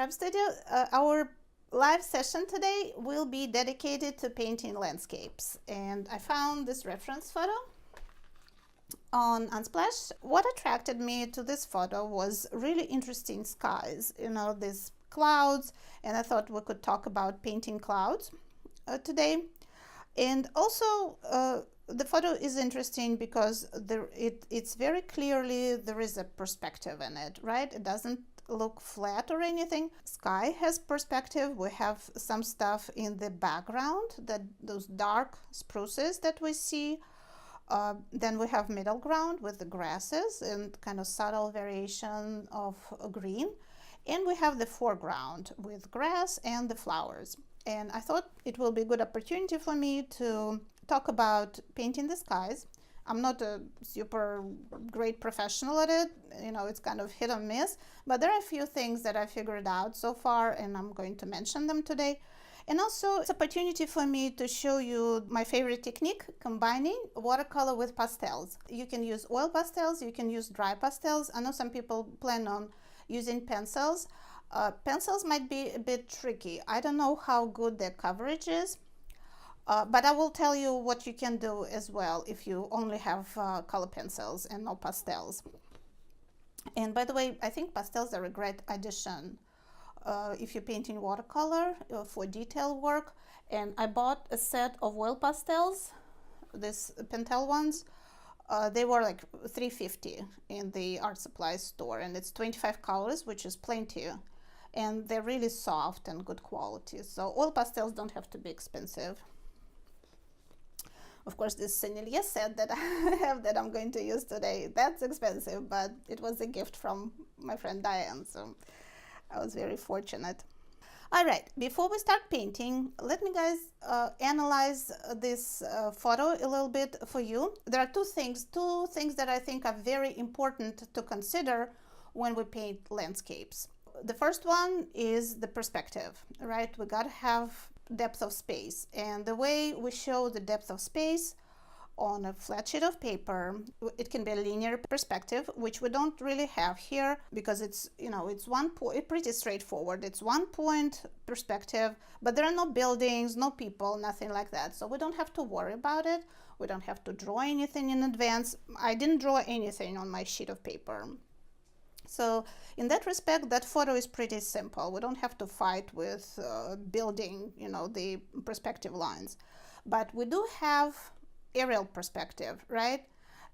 Art Studio. Our live session today will be dedicated to painting landscapes, and I found this reference photo on Unsplash. What attracted me to this photo was really interesting skies, these clouds, and I thought we could talk about painting clouds today. And also the photo is interesting because it's very clearly there is a perspective in it, right? It doesn't look flat or anything. Sky has perspective. We have some stuff in the background, those dark spruces that we see. Then we have middle ground with the grasses and kind of subtle variation of green. And we have the foreground with grass and the flowers. And I thought it will be a good opportunity for me to talk about painting the skies. I'm not a super great professional at it, it's kind of hit or miss, but there are a few things that I figured out so far, and I'm going to mention them today. And also it's an opportunity for me to show you my favorite technique, combining watercolor with pastels. You can use oil pastels, you can use dry pastels. I know some people plan on using pencils. Pencils might be a bit tricky. I don't know how good their coverage is, but I will tell you what you can do as well if you only have color pencils and no pastels. And by the way, I think pastels are a great addition if you're painting watercolor for detail work. And I bought a set of oil pastels, these Pentel ones. They were like $3.50 in the art supply store, and it's 25 colors, which is plenty, and they're really soft and good quality. So oil pastels don't have to be expensive. Of course, this Sennelier set that I have that I'm going to use today, that's expensive, but it was a gift from my friend Diane, so I was very fortunate. All right, before we start painting, let me guys analyze this photo a little bit for you. There are two things that I think are very important to consider when we paint landscapes. The first one is the perspective, right? We got to have depth of space, and the way we show the depth of space on a flat sheet of paper, it can be a linear perspective, which we don't really have here because it's one point, pretty straightforward. It's one point perspective, but there are no buildings, no people, nothing like that. So we don't have to worry about it. We don't have to draw anything in advance. I didn't draw anything on my sheet of paper. So in that respect, that photo is pretty simple. We don't have to fight with building, the perspective lines, but we do have aerial perspective, right?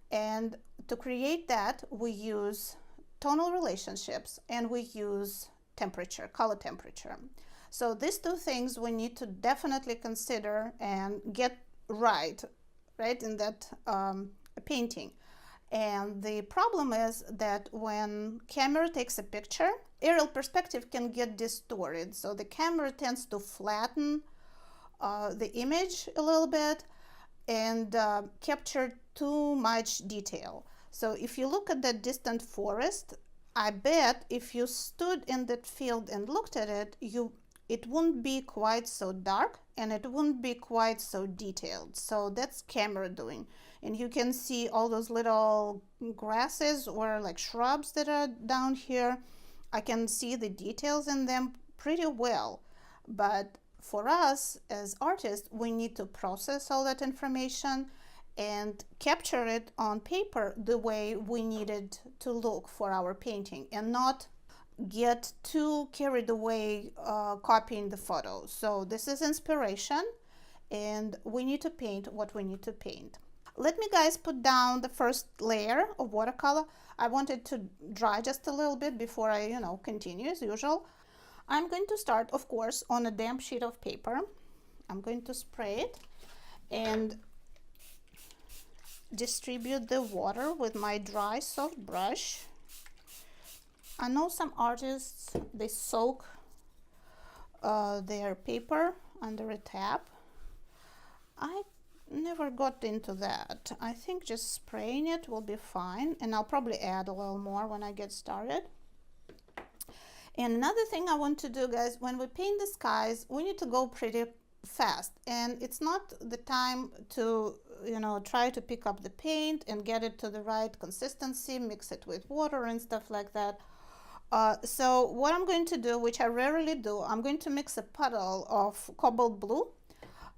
And to create that, we use tonal relationships and we use temperature, color temperature. So these two things we need to definitely consider and get right in that painting. And the problem is that when camera takes a picture, aerial perspective can get distorted. So the camera tends to flatten the image a little bit and capture too much detail. So if you look at that distant forest, I bet if you stood in that field and looked at it, it wouldn't be quite so dark and it wouldn't be quite so detailed. So that's camera doing. And you can see all those little grasses or like shrubs that are down here. I can see the details in them pretty well. But for us as artists, we need to process all that information and capture it on paper the way we need it to look for our painting and not get too carried away copying the photos. So this is inspiration and we need to paint what we need to paint. Let me guys put down the first layer of watercolor. I want it to dry just a little bit before I continue as usual. I'm going to start, of course, on a damp sheet of paper. I'm going to spray it and distribute the water with my dry soft brush. I know some artists, they soak their paper under a tap. I never got into that. I think just spraying it will be fine, and I'll probably add a little more when I get started. And another thing I want to do, guys, when we paint the skies, we need to go pretty fast, and it's not the time to try to pick up the paint and get it to the right consistency, mix it with water and stuff like that. So what I'm going to do, which I rarely do, I'm going to mix a puddle of cobalt blue,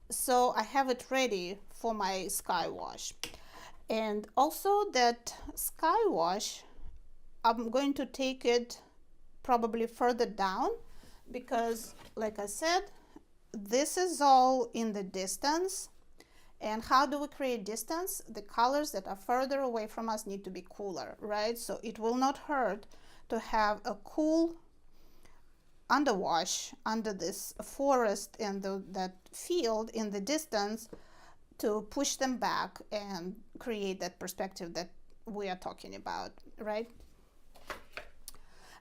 so I have it ready for my sky wash. And also that sky wash, I'm going to take it probably further down, because like I said, this is all in the distance. And how do we create distance? The colors that are further away from us need to be cooler, right? So it will not hurt to have a cool underwash under this forest and that field in the distance to push them back and create that perspective that we are talking about, right?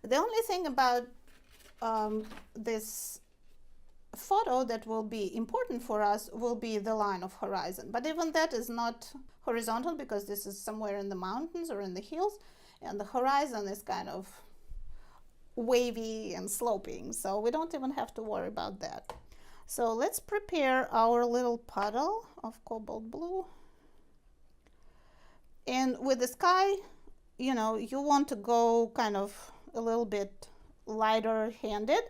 The only thing about this photo that will be important for us will be the line of horizon, but even that is not horizontal because this is somewhere in the mountains or in the hills, and the horizon is kind of wavy and sloping, so we don't even have to worry about that. So let's prepare our little puddle of cobalt blue. And with the sky, you know, you want to go kind of a little bit lighter handed.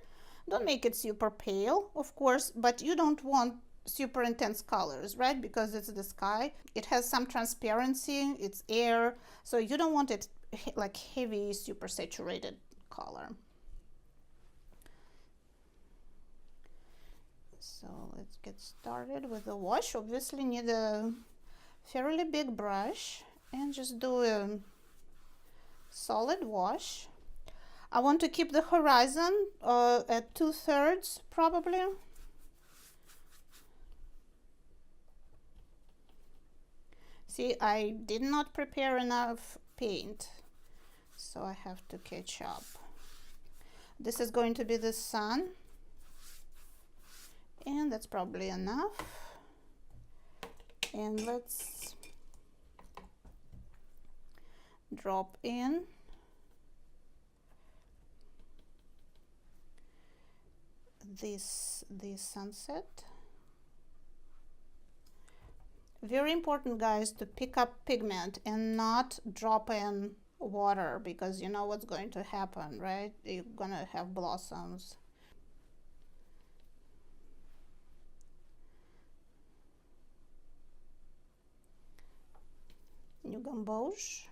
Don't make it super pale, of course, but you don't want super intense colors, right? Because it's the sky. It has some transparency, it's air, so you don't want it like heavy, super saturated color. So let's get started with the wash. Obviously need a fairly big brush and just do a solid wash. I want to keep the horizon at 2/3 probably. See, I did not prepare enough paint, so I have to catch up. This is going to be the sun, and that's probably enough. And let's drop in this sunset. Very important, guys, to pick up pigment and not drop in water, because you know what's going to happen, right? You're gonna have blossoms. New gamboge.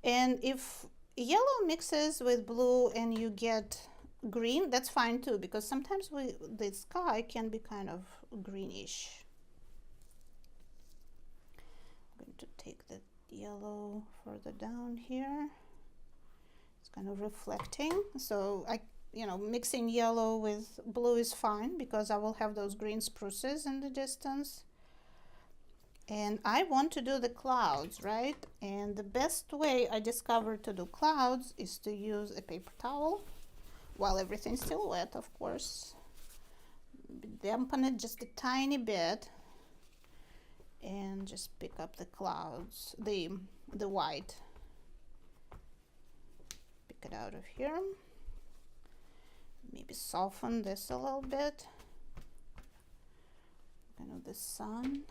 And if yellow mixes with blue and you get green, that's fine too, because sometimes the sky can be kind of greenish. I'm going to take the yellow further down here. It's kind of reflecting, so mixing yellow with blue is fine because I will have those green spruces in the distance. And I want to do the clouds, right? And the best way I discovered to do clouds is to use a paper towel while everything's still wet, of course. Dampen it just a tiny bit and just pick up the clouds, the white. Pick it out of here. Maybe soften this a little bit. Kind of the sun.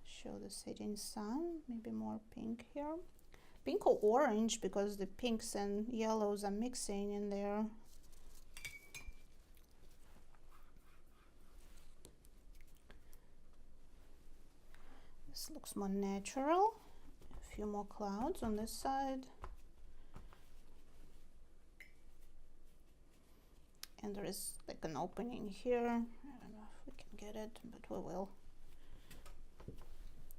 Show the setting sun. Maybe more pink here. Pink or orange, because the pinks and yellows are mixing in there. This looks more natural. A few more clouds on this side. And there is like an opening here. I don't know if we can get it, but we will.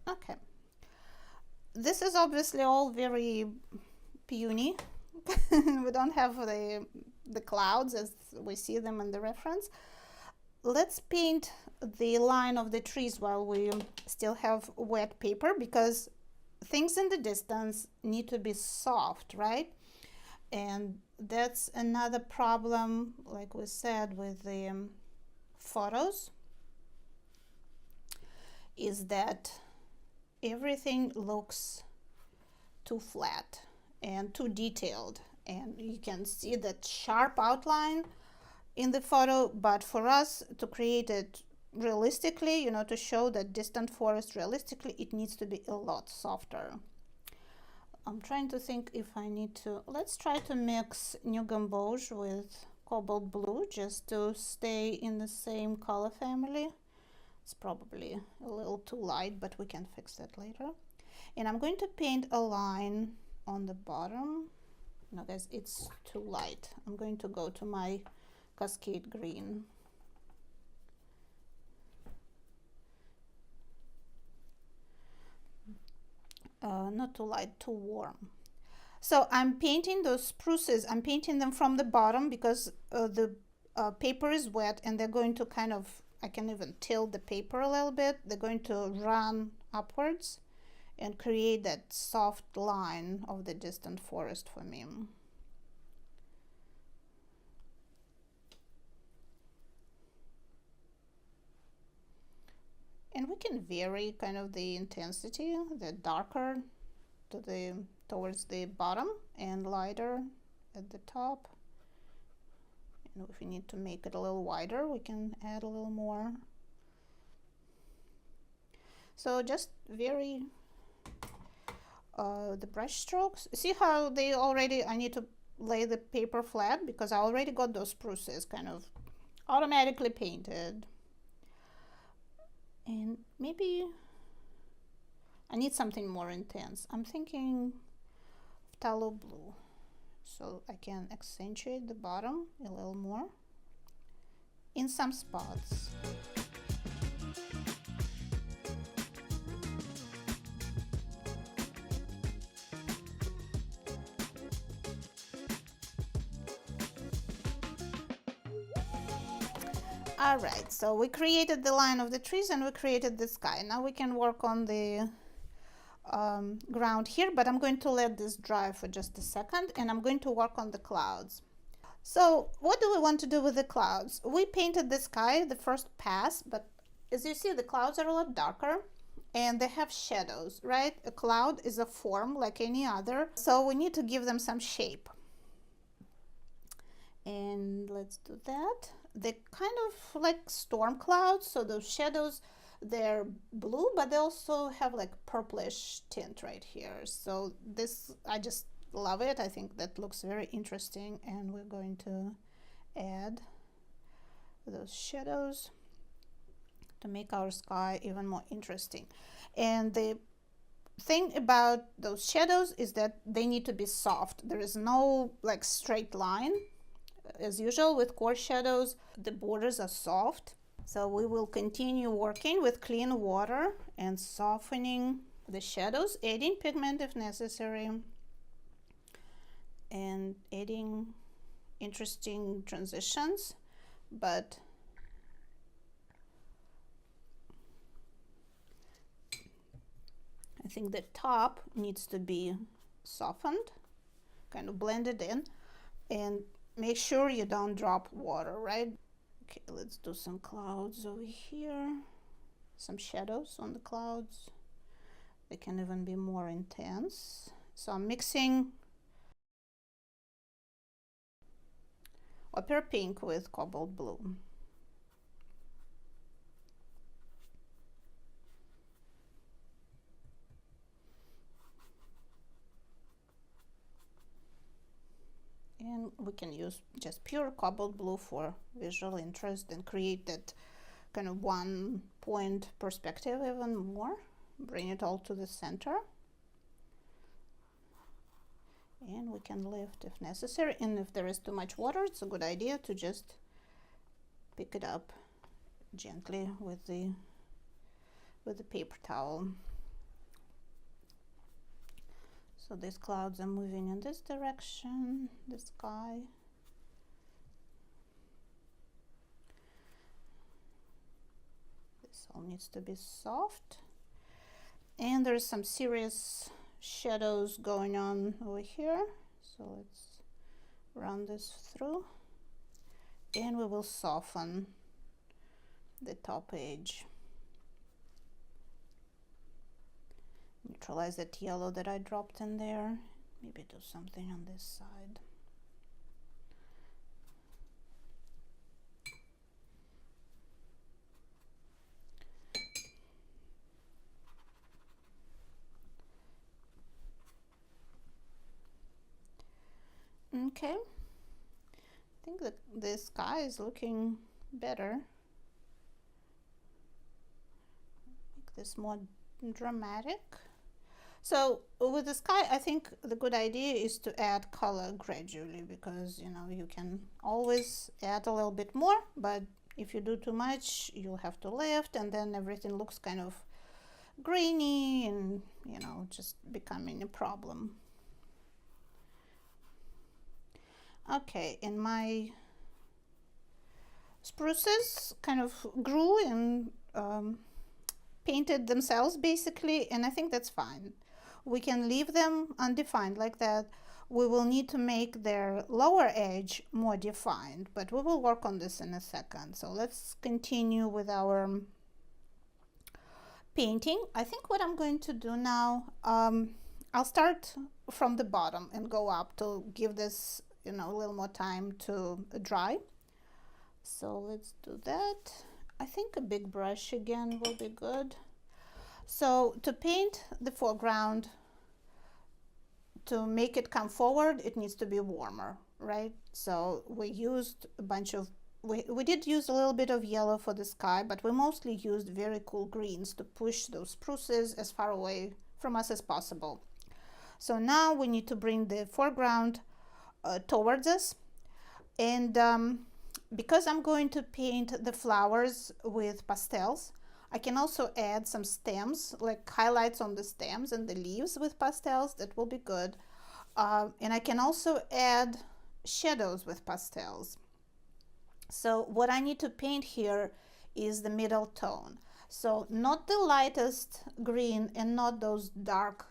Okay. This is obviously all very puny. We don't have the clouds as we see them in the reference. Let's paint the line of the trees while we still have wet paper, because things in the distance need to be soft, right? And that's another problem, like we said, with the photos, is that everything looks too flat and too detailed, and you can see that sharp outline in the photo, but for us to create it realistically, to show that distant forest realistically, it needs to be a lot softer. I'm trying to think if I need to, let's try to mix New Gamboge with Cobalt Blue just to stay in the same color family. It's probably a little too light, but we can fix that later. And I'm going to paint a line on the bottom. No guys, it's too light. I'm going to go to my Cascade Green. Not too light, too warm. So I'm painting those spruces. I'm painting them from the bottom because the paper is wet and they're going to kind of, I can even tilt the paper a little bit. They're going to run upwards and create that soft line of the distant forest for me. And we can vary kind of the intensity, the darker to towards the bottom and lighter at the top. And if we need to make it a little wider, we can add a little more. So just vary the brush strokes. See how they already, I need to lay the paper flat because I already got those spruces kind of automatically painted. And maybe I need something more intense. I'm thinking of phthalo blue, so I can accentuate the bottom a little more in some spots. All right, so we created the line of the trees and we created the sky. Now we can work on the ground here, but I'm going to let this dry for just a second and I'm going to work on the clouds. So what do we want to do with the clouds? We painted the sky the first pass, but as you see, the clouds are a lot darker and they have shadows, right? A cloud is a form like any other, so we need to give them some shape. And let's do that. They're kind of like storm clouds, so those shadows, they're blue, but they also have like purplish tint right here. So this, I just love it. I think that looks very interesting, and we're going to add those shadows to make our sky even more interesting. And the thing about those shadows is that they need to be soft. There is no like straight line. As usual with coarse shadows, the borders are soft. So we will continue working with clean water and softening the shadows, adding pigment if necessary, and adding interesting transitions. But I think the top needs to be softened, kind of blended in, and make sure you don't drop water, right? Okay, let's do some clouds over here, some shadows on the clouds. They can even be more intense. So I'm mixing Opera Pink with Cobalt Blue. And we can use just pure Cobalt Blue for visual interest and create that kind of one point perspective even more. Bring it all to the center. And we can lift if necessary. And if there is too much water, it's a good idea to just pick it up gently with the paper towel. So these clouds are moving in this direction, the sky. This all needs to be soft. And there's some serious shadows going on over here. So let's run this through. And we will soften the top edge. Neutralize that yellow that I dropped in there. Maybe do something on this side. Okay, I think that the sky is looking better. Make this more dramatic. So with the sky, I think the good idea is to add color gradually, because you know you can always add a little bit more, but if you do too much you'll have to lift, and then everything looks kind of grainy and you know just becoming a problem. Okay, and my spruces kind of grew and painted themselves basically, and I think that's fine. We can leave them undefined like that. We will need to make their lower edge more defined, but we will work on this in a second. So let's continue with our painting. I think what I'm going to do now, I'll start from the bottom and go up to give this, you know, a little more time to dry. So let's do that. I think a big brush again will be good. So to paint the foreground, to make it come forward, it needs to be warmer, right? So we used a bunch of, we did use a little bit of yellow for the sky, but we mostly used very cool greens to push those spruces as far away from us as possible. So now we need to bring the foreground towards us. And because I'm going to paint the flowers with pastels, I can also add some stems, like highlights on the stems and the leaves with pastels. That will be good. And I can also add shadows with pastels. So what I need to paint here is the middle tone. So not the lightest green and not those dark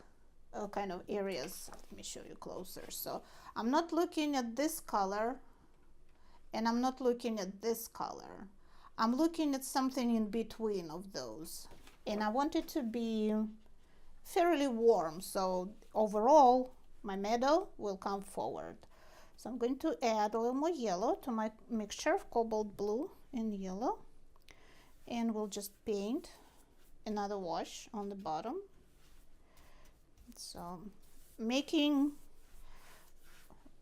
kind of areas. Let me show you closer. So I'm not looking at this color and I'm not looking at this color. I'm looking at something in between of those, and I want it to be fairly warm, so overall my meadow will come forward. So I'm going to add a little more yellow to my mixture of cobalt blue and yellow, and we'll just paint another wash on the bottom. So breaking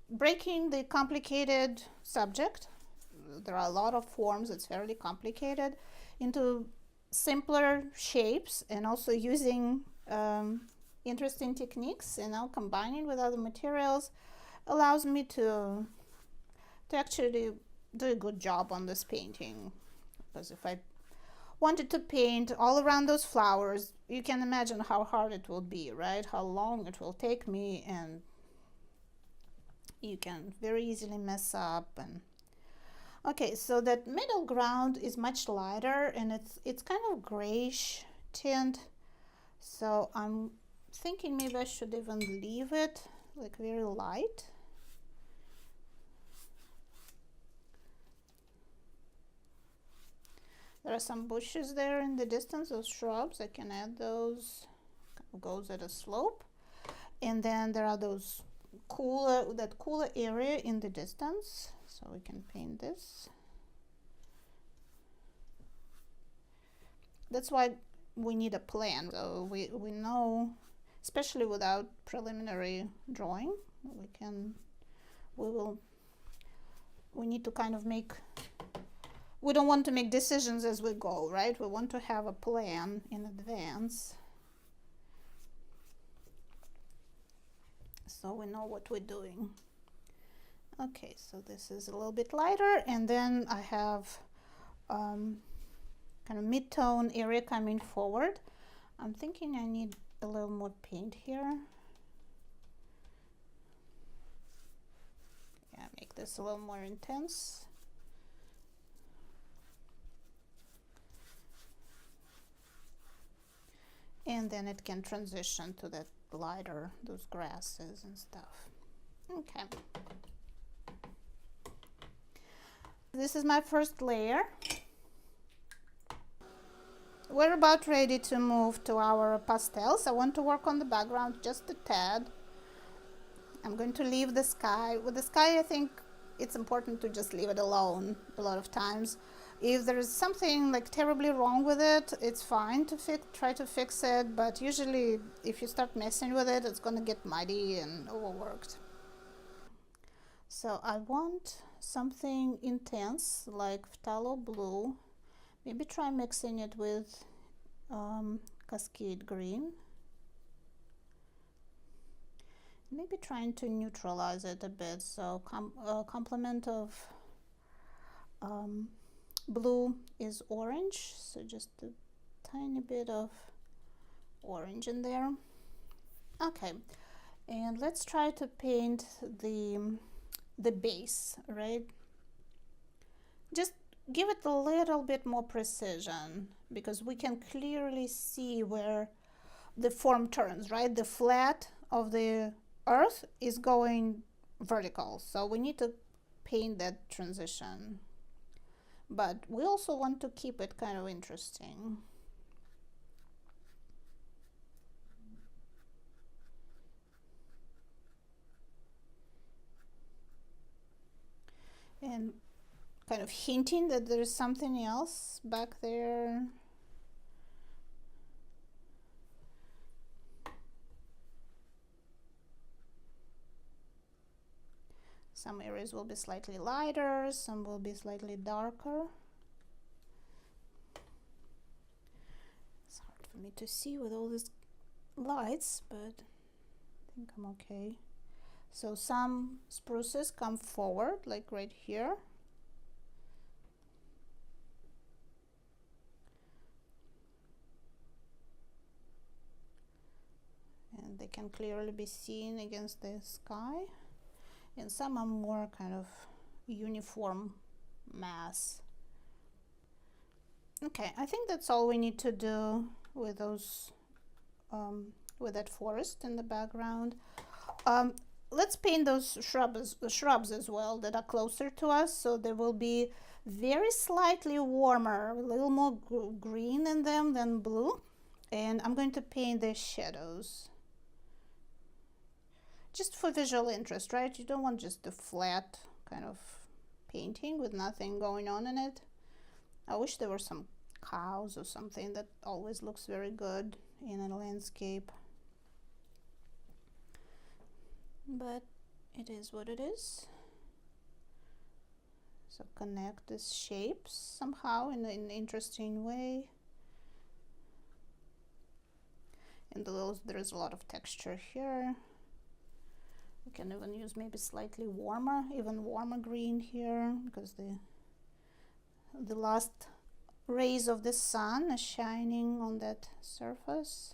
the complicated subject, there are a lot of forms, it's fairly complicated, into simpler shapes, and also using interesting techniques, and now combining with other materials allows me to actually do a good job on this painting. Because if I wanted to paint all around those flowers, you can imagine how hard it will be, right? How long it will take me, and you can very easily mess up. And okay, so that middle ground is much lighter, and it's kind of grayish tint. So I'm thinking maybe I should even leave it like very light. There are some bushes there in the distance, those shrubs. I can add those. Kind of goes at a slope. And then there are those that cooler area in the distance. So we can paint this. That's why we need a plan. So we know, especially without preliminary drawing, we need to kind of we don't want to make decisions as we go, right? We want to have a plan in advance, so we know what we're doing. Okay, so this is a little bit lighter, and then I have kind of mid-tone area coming forward. I'm thinking I need a little more paint here. Yeah, make this a little more intense. And then it can transition to that lighter, those grasses and stuff. Okay. This is my first layer. We're about ready to move to our pastels. I want to work on the background just a tad. I'm going to leave the sky. With the sky, I think it's important to just leave it alone a lot of times. If there is something like terribly wrong with it, it's fine to try to fix it, but usually if you start messing with it, it's going to get muddy and overworked. So I want something intense like phthalo blue. Maybe try mixing it with Cascade green. Maybe trying to neutralize it a bit. So complement of blue is orange, so just a tiny bit of orange in there. Okay, and let's try to paint the base, right? Just give it a little bit more precision, because we can clearly see where the form turns, right? The flat of the earth is going vertical, so we need to paint that transition, but we also want to keep it kind of interesting. And kind of hinting that there's something else back there. Some areas will be slightly lighter, some will be slightly darker. It's hard for me to see with all these lights, but I think I'm okay. So some spruces come forward, like right here. And they can clearly be seen against the sky. And some are more kind of uniform mass. Okay, I think that's all we need to do with those, with that forest in the background. Let's paint those shrubs as well that are closer to us, so they will be very slightly warmer, a little more green in them than blue. And I'm going to paint their shadows, just for visual interest, right? You don't want just a flat kind of painting with nothing going on in it. I wish there were some cows or something. That always looks very good in a landscape, but it is what it is. So connect these shapes somehow in an interesting way. And there's a lot of texture here. We can even use maybe slightly warmer, even warmer green here, because the last rays of the sun are shining on that surface.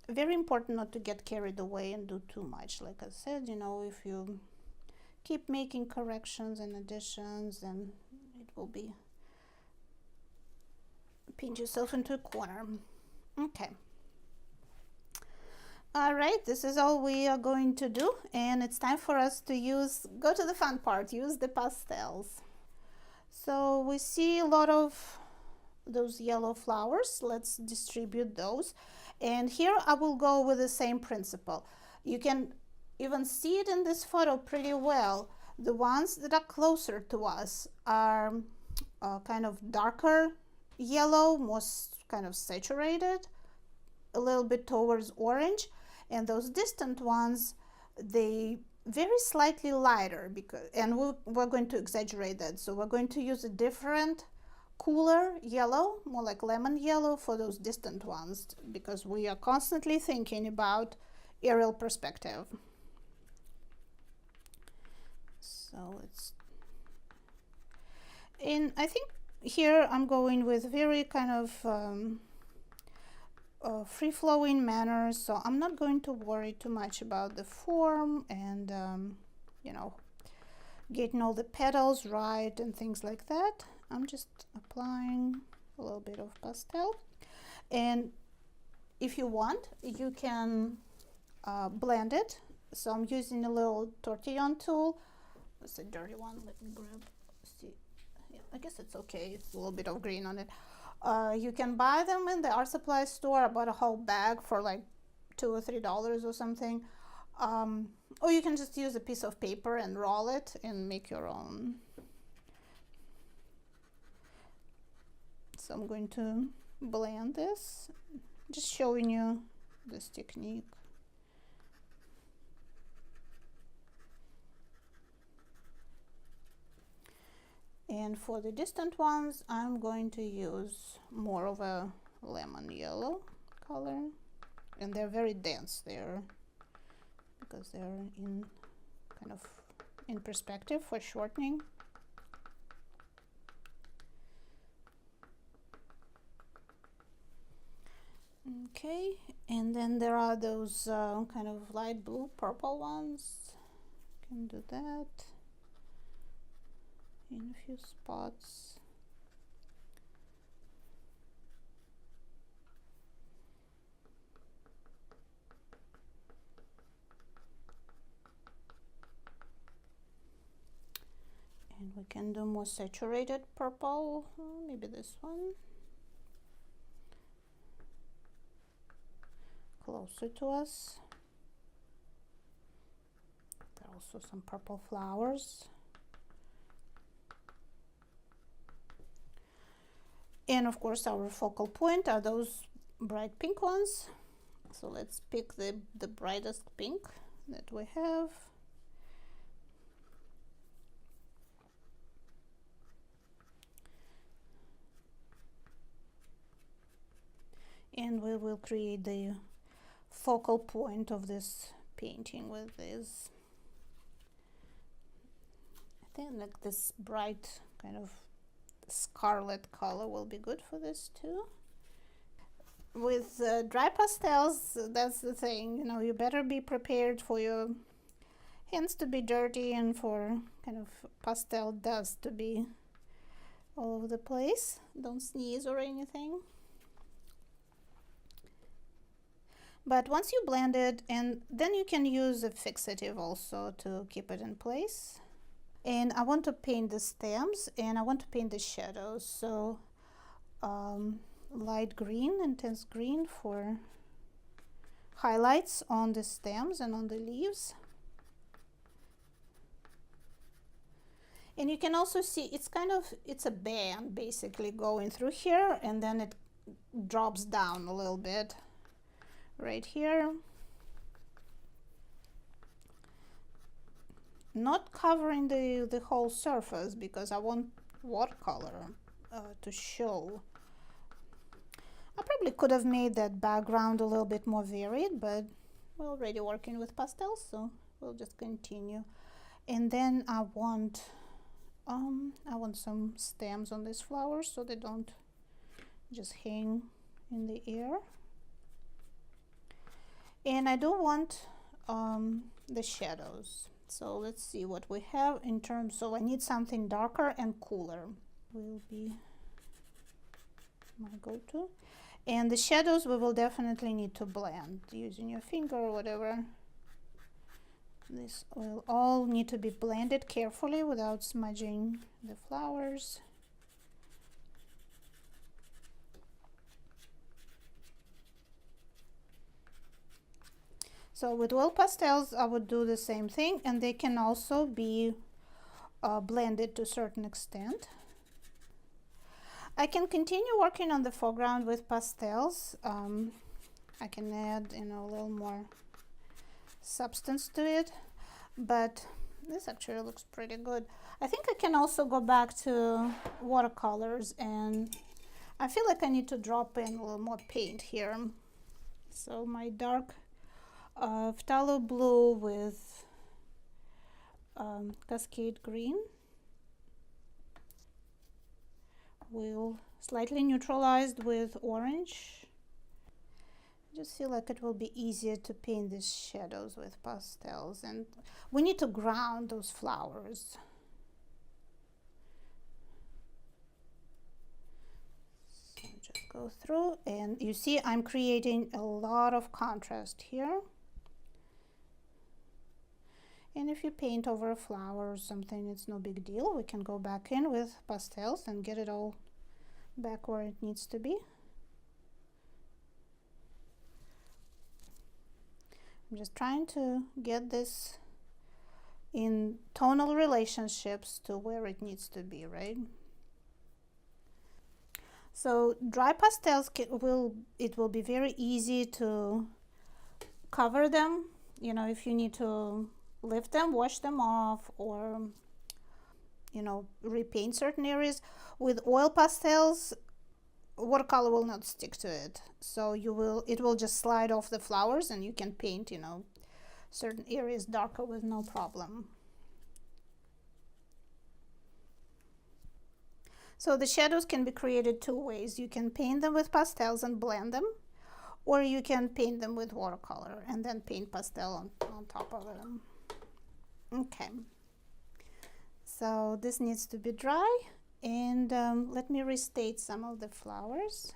Very important not to get carried away and do too much. Like I said, you know, if you keep making corrections and additions, then it will be paint yourself into a corner. Okay. All right, this is all we are going to do, and it's time for us to go to the fun part, use the pastels. So we see a lot of those yellow flowers. Let's distribute those. And here I will go with the same principle. You can even see it in this photo pretty well. The ones that are closer to us are kind of darker yellow, most kind of saturated, a little bit towards orange. And those distant ones, they very slightly lighter, and we're going to exaggerate that. So we're going to use a different, cooler yellow, more like lemon yellow, for those distant ones, because we are constantly thinking about aerial perspective. So I think here I'm going with very kind of free-flowing manner, so I'm not going to worry too much about the form and you know, getting all the petals right and things like that. I'm just applying a little bit of pastel, and if you want, you can blend it. So I'm using a little tortillon tool. It's a dirty one. Let me grab. See, yeah, I guess it's okay. It's a little bit of green on it. You can buy them in the art supply store. I bought a whole bag for like $2 or $3 or something. Or you can just use a piece of paper and roll it and make your own. So I'm going to blend this, just showing you this technique. And for the distant ones, I'm going to use more of a lemon yellow color. And they're very dense there because they're in kind of in perspective for shortening. Okay, and then there are those kind of light blue purple ones. Can do that in a few spots. And we can do more saturated purple, maybe this one. Closer to us. There are also some purple flowers. And of course our focal point are those bright pink ones. So let's pick the brightest pink that we have. And we will create the focal point of this painting with this. I think like this bright kind of scarlet color will be good for this too. With dry pastels, that's the thing, you know, you better be prepared for your hands to be dirty and for kind of pastel dust to be all over the place. Don't sneeze or anything. But once you blend it, and then you can use a fixative also to keep it in place. And I want to paint the stems and I want to paint the shadows. So light green, intense green for highlights on the stems and on the leaves. And you can also see it's a band basically going through here, and then it drops down a little bit right here. Not covering the whole surface because I want watercolor to show. I probably could have made that background a little bit more varied, but we're already working with pastels, so we'll just continue. And then I want some stems on these flowers so they don't just hang in the air. And I do want the shadows. So let's see what we have in terms. So I need something darker and cooler. Will be my go-to. And the shadows we will definitely need to blend using your finger or whatever. This will all need to be blended carefully without smudging the flowers. So with oil pastels, I would do the same thing, and they can also be blended to a certain extent. I can continue working on the foreground with pastels. I can add, you know, a little more substance to it, but this actually looks pretty good. I think I can also go back to watercolors, and I feel like I need to drop in a little more paint here. So my dark phthalo blue with cascade green will slightly neutralized with orange. I just feel like it will be easier to paint these shadows with pastels, and we need to ground those flowers. So just go through, and you see I'm creating a lot of contrast here. And if you paint over a flower or something, it's no big deal. We can go back in with pastels and get it all back where it needs to be. I'm just trying to get this in tonal relationships to where it needs to be, right? So dry pastels it will be very easy to cover them. You know, if you need to lift them, wash them off, or you know, repaint certain areas. With oil pastels, watercolor will not stick to it, so it will just slide off the flowers, and you can paint, you know, certain areas darker with no problem. So the shadows can be created two ways. You can paint them with pastels and blend them, or you can paint them with watercolor and then paint pastel on top of them. Okay, so this needs to be dry, and let me restate some of the flowers.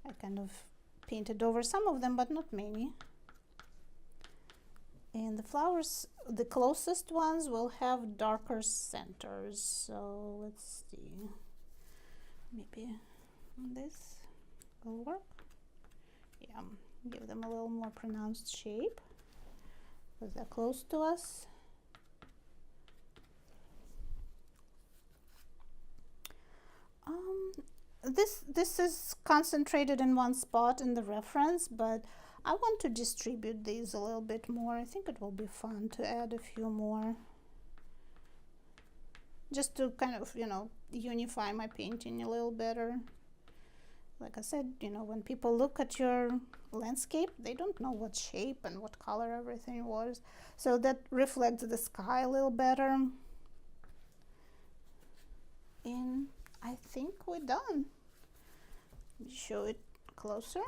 I kind of painted over some of them, but not many. And the flowers, the closest ones, will have darker centers. So let's see, maybe this will work. Yeah, give them a little more pronounced shape because they're close to us. This is concentrated in one spot in the reference, but I want to distribute these a little bit more. I think it will be fun to add a few more, just to kind of, you know, unify my painting a little better. Like I said, you know, when people look at your landscape, they don't know what shape and what color everything was, so that reflects the sky a little better. And I think we're done. Let me show it closer.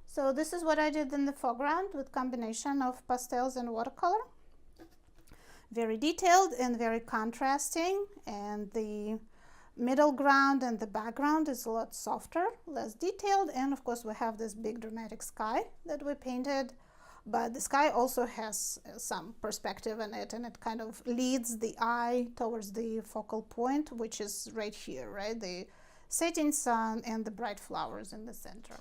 So this is what I did in the foreground with combination of pastels and watercolor. Very detailed and very contrasting, and the middle ground and the background is a lot softer, less detailed, and of course we have this big dramatic sky that we painted, but the sky also has some perspective in it, and it kind of leads the eye towards the focal point, which is right here, right? The setting sun and the bright flowers in the center.